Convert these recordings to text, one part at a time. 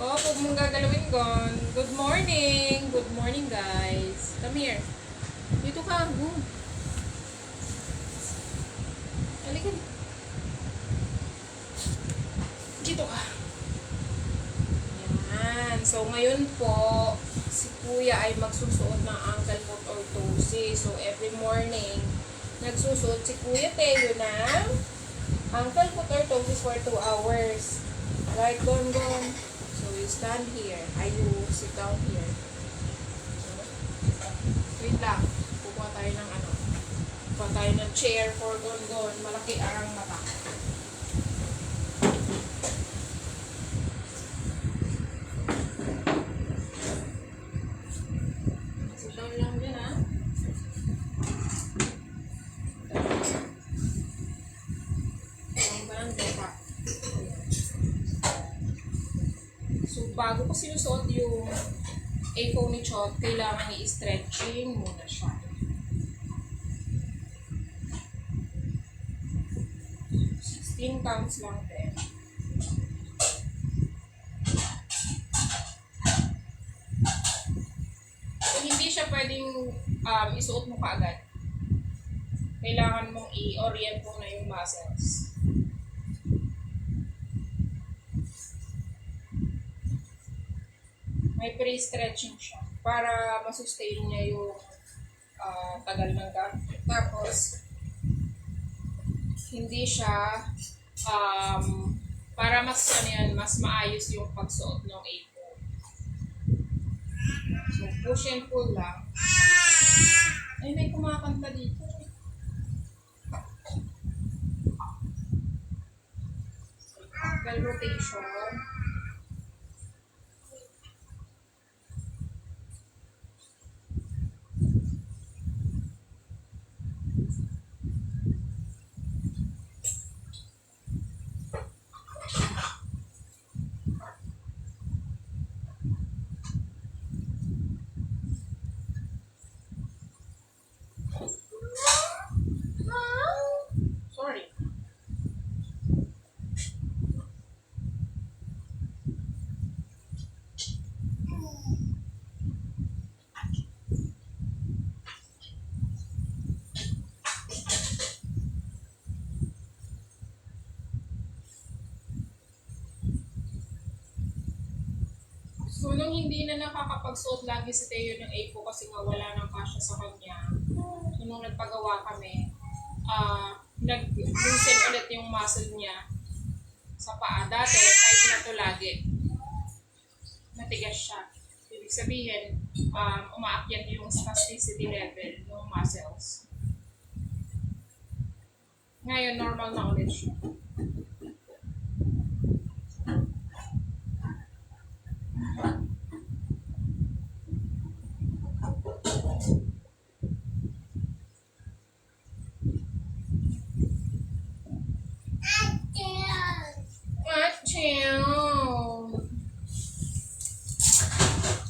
Oh, huwag mong gagalawin gon. Good morning. Good morning, guys. Come here. Dito ka. Boom. Halika. Dito ka. Yan. So, ngayon po, si Kuya ay magsusuot ng ankle foot orthosis. So, every morning, nagsusuot si Kuya Teo ng ankle foot orthosis for 2 hours. Right, Gon. So, you stand here. You sit down here. Wait lang. Kukuha tayo ng Kukuha tayo ng chair for Gon. Malaki ang mata. Sit down lang dyan, ha? Ang baba. So, bago ko sinusuot yung A4 ni Chot, kailangan i-stretching muna siya. 16 counts lang din. So, hindi siya pwedeng isuot mo kaagad. Kailangan mong i-orient muna yung muscles. May pre-stretching siya para masustain niya yung tagal ng gamit. Tapos, hindi siya para mas mas maayos yung pagsuot ng A4. So, push and pull lang. Ay, may kumakanta dito. Ankle rotation. Sorry. So, nung hindi na nakakapagsuot lagi si Teo ng A4 kasi nga wala nang kasya sa kanya, nung nagpagawa kami, nag-loosen ulit yung muscle niya sa paa. Dati, kahit na to lagi, matigas siya. Ibig sabihin, umaakyat yung spasticity level ng muscles. Ngayon, normal na ulit siya.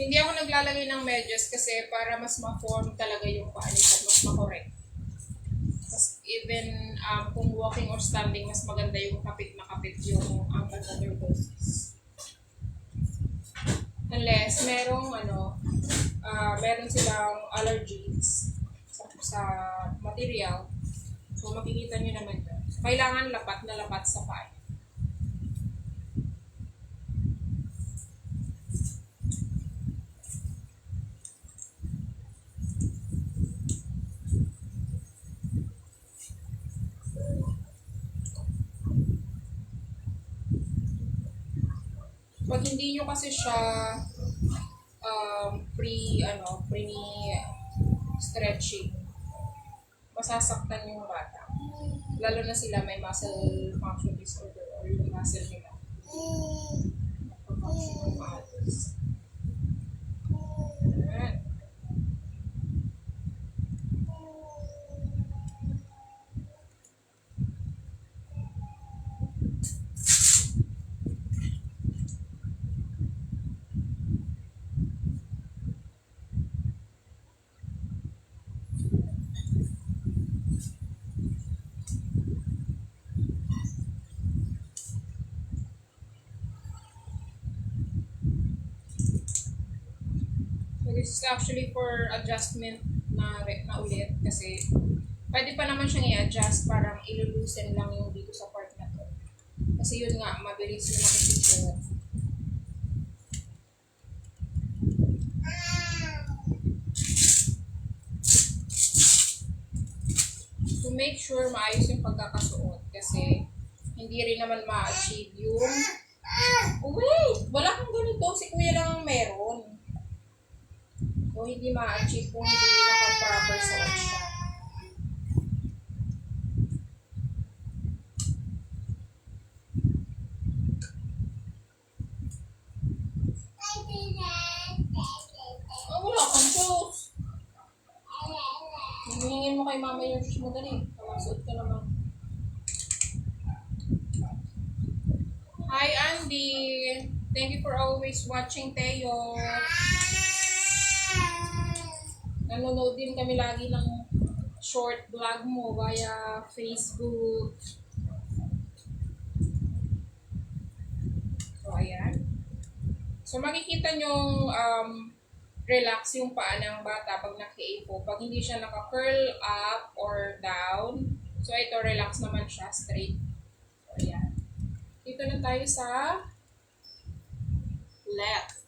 Hindi ako naglalagay ng medyas kasi para mas ma-form talaga yung paa niya at mas ma-correct. Even kung walking or standing, mas maganda yung kapit na kapit yung ankle orthosis. Unless merong meron silang allergies sa material. So makikita nyo naman yun. Kailangan lapat na lapat sa paa. Pag hindi nyo kasi siya pre-stretching, masasaktan yung bata. Lalo na sila may muscle function disorder or yung muscle nila. Function ng maalis. Ayan. this is actually for adjustment na ulit kasi pwede pa naman siyang i-adjust, parang ilulusen lang yung dito sa part na to. Kasi yun nga, mabilis yung makikisuot. To make sure maayos yung pagkakasuot kasi hindi rin naman ma-achieve yung oh wait! Wala kang ganito. Si kuya lang ang meron. So, hindi ma-achieve kung hindi naka-proper suot siya. Oh, wala kang shoes. Hingin mo kay mama yung shoes mo dali. Suot ka naman. Hi, Andy. Thank you for always watching, Teo. Nanonood din kami lagi ng short vlog mo via Facebook. So, ayan. So, makikita nyo relax yung paa ng bata pag naka-apo. Pag hindi siya naka-curl up or down. So, ito relax naman siya, straight. So, ayan. Dito na tayo sa left.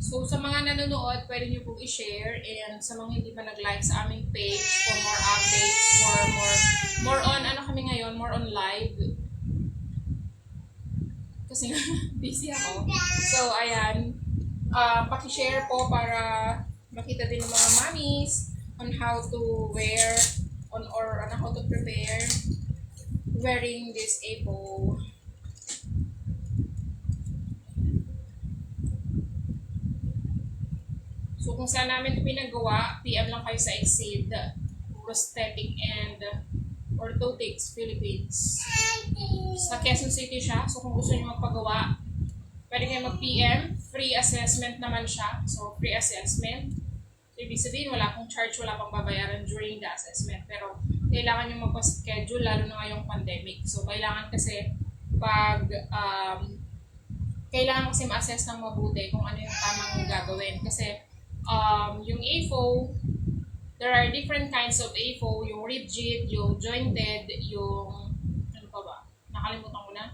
So, sa mga nanonood, pwede nyo pong i-share. And sa mga hindi pa nag-like sa aming page for more updates, for more on, ano kami ngayon, more on live. Kasi busy ako. So, ayan. Paki-share po para makita din ng mga mommies on how to wear or on how to prepare wearing this apo. So, kung saan namin ito pinagawa, PM lang kayo sa Exceed Prosthetic and Orthotics Philippines. Sa Quezon City siya. So, kung gusto niyo magpagawa, pwede kayo mag-PM. Free assessment naman siya. So, free assessment. So, ibig sabihin, wala pong charge, wala pang babayaran during the assessment. Pero, kailangan nyo magpa-schedule, lalo na ngayong pandemic. So, kailangan kasi kailangan kasi ma-assess ng mabuti kung ano yung tamang gagawin. Kasi, yung AFO, there are different kinds of AFO, yung rigid, yung jointed, yung, ano pa ba? Nakalimutan ko na.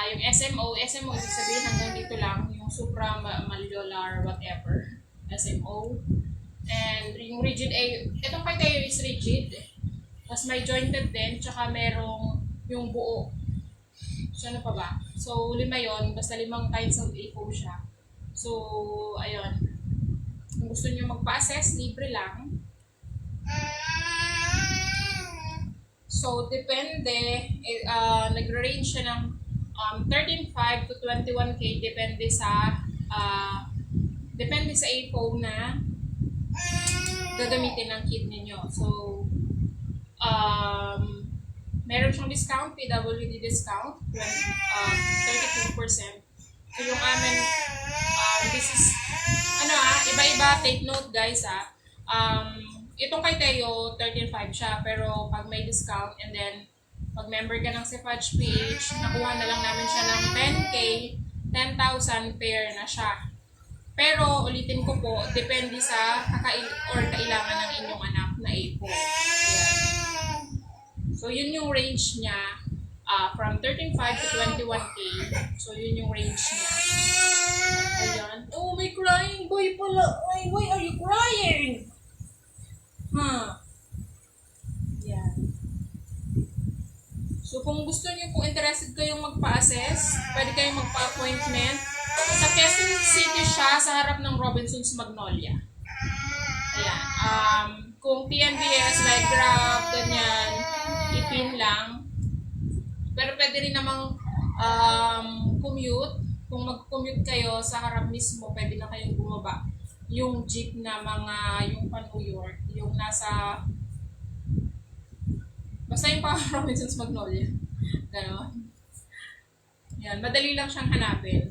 Yung SMO, ibig sabihin hanggang dito lang, yung supramalleolar, whatever, SMO. And yung rigid, itong kay tayo is rigid. Tapos may jointed din, tsaka merong yung buo. So, ano pa ba? So, 5 yon, basta 5 kinds of AFO siya. So, ayun. Kung gusto niyo magpa-assess, libre lang. So, depende. Nag-range siya ng 13.5 to 21K depende sa AFO na gagamitin ng kid ninyo. So, meron siyang discount, PWD discount, 32%. So, yung amin, this is, iba-iba, take note guys itong kay Teo, 13.5 siya, pero pag may discount, and then, pag member ka ng Cepage page, nakuha na lang namin siya ng 10K, 10,000 pair na siya. Pero, ulitin ko po, depende sa kailangan ng inyong anak na APO. Ayan. So, yun yung range niya, from 13.5 to 21K. So, yun yung range niya. Ayan. Oh, may crying boy pala. Why are you crying? Yan. So, kung gusto niyo, kung interested kayong magpa-assess, pwede kayong magpa-appointment. Sa Quezon City siya, sa harap ng Robinson's Magnolia. Ayan. Kung PNBS, like Grab, ganyan, ipin lang. Pero pwede rin namang commute. Kung mag-commute kayo sa harap mismo, pwede na kayong bumaba. Yung jeep na yung pa New York, yung nasa, basta yung pa Robinson's Magnolia. Ganon. Yan, madali lang siyang hanapin.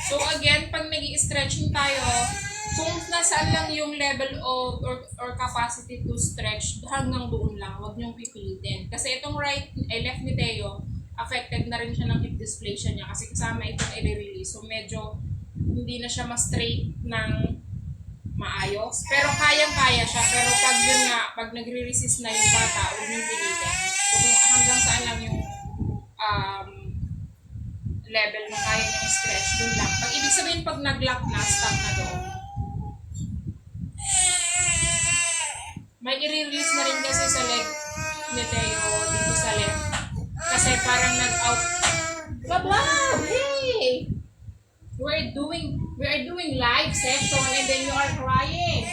So again, pag nag-i-stretching tayo, kung nasa saan lang yung level of or capacity to stretch, hanggang doon lang, wag niyong pipilitin. Kasi itong left ni Teo, affected na rin siya ng hip dysplasia niya kasi kasama itong i-release. So medyo hindi na siya ma-straight ng maayos. Pero kayang-kaya siya. Pero pag yun nga, pag nagre-resist na yung bata, huwag niyong pilitin. So kung hanggang saan lang yung level na kaya niyang stretch, dun lang. Pag ibig sabihin, pag nag-lock na, stop na doon. May i-release na rin kasi sa leg ni Teo dito sa left. Kasi parang nag-out. Baba! Hey! We are doing live session and then you are crying.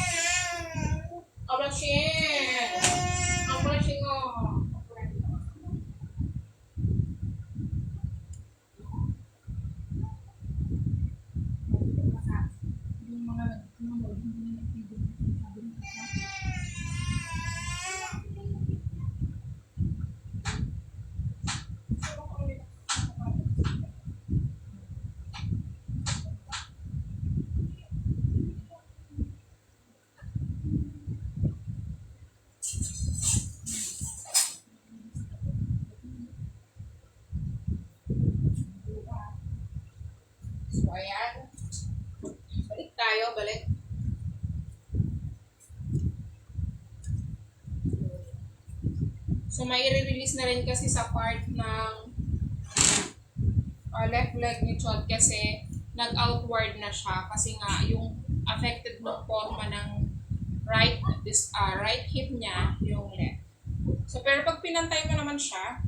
Ablashin! Ablashin ko. So, ayan. Balik tayo, balik. So, may i-release na rin kasi sa part ng left leg ni Chot kasi nag-outward na siya kasi nga yung affected ng forma ng right hip niya yung left. So, pero pag pinantay mo naman siya,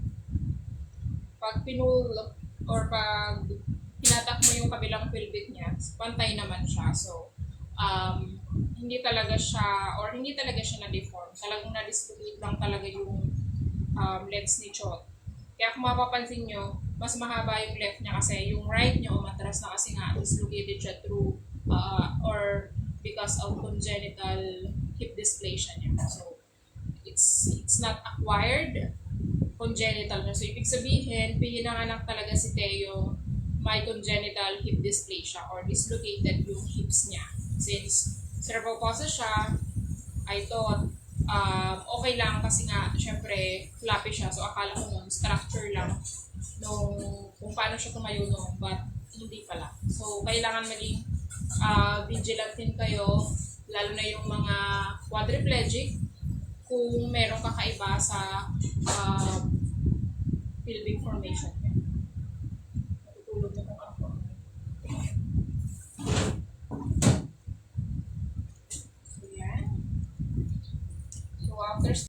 pag pinul or pag pinatak mo yung kabilang pelvic niya, pantay naman siya. So, hindi talaga siya na-deform. Talagang na-dislocate lang talaga yung legs ni Chot. Kaya kung mapapansin nyo, mas mahaba yung left niya kasi yung right niya umatras na kasi nga dislocated siya through or because of congenital hip dysplasia niya. So, it's not acquired, congenital na. So, ibig sabihin, pinanganak talaga si Teo may congenital hip dysplasia or dislocated yung hips niya. Since cerebral palsy siya, I thought okay lang kasi nga, syempre, floppy siya. So, akala ko nun, structure lang nung kung paano siya tumayo noon. But, hindi pala. So, kailangan maging vigilant din kayo, lalo na yung mga quadriplegic, kung merong kakaiba sa pelvic formation niya. Natutulog na kung ako. So, yan. So, after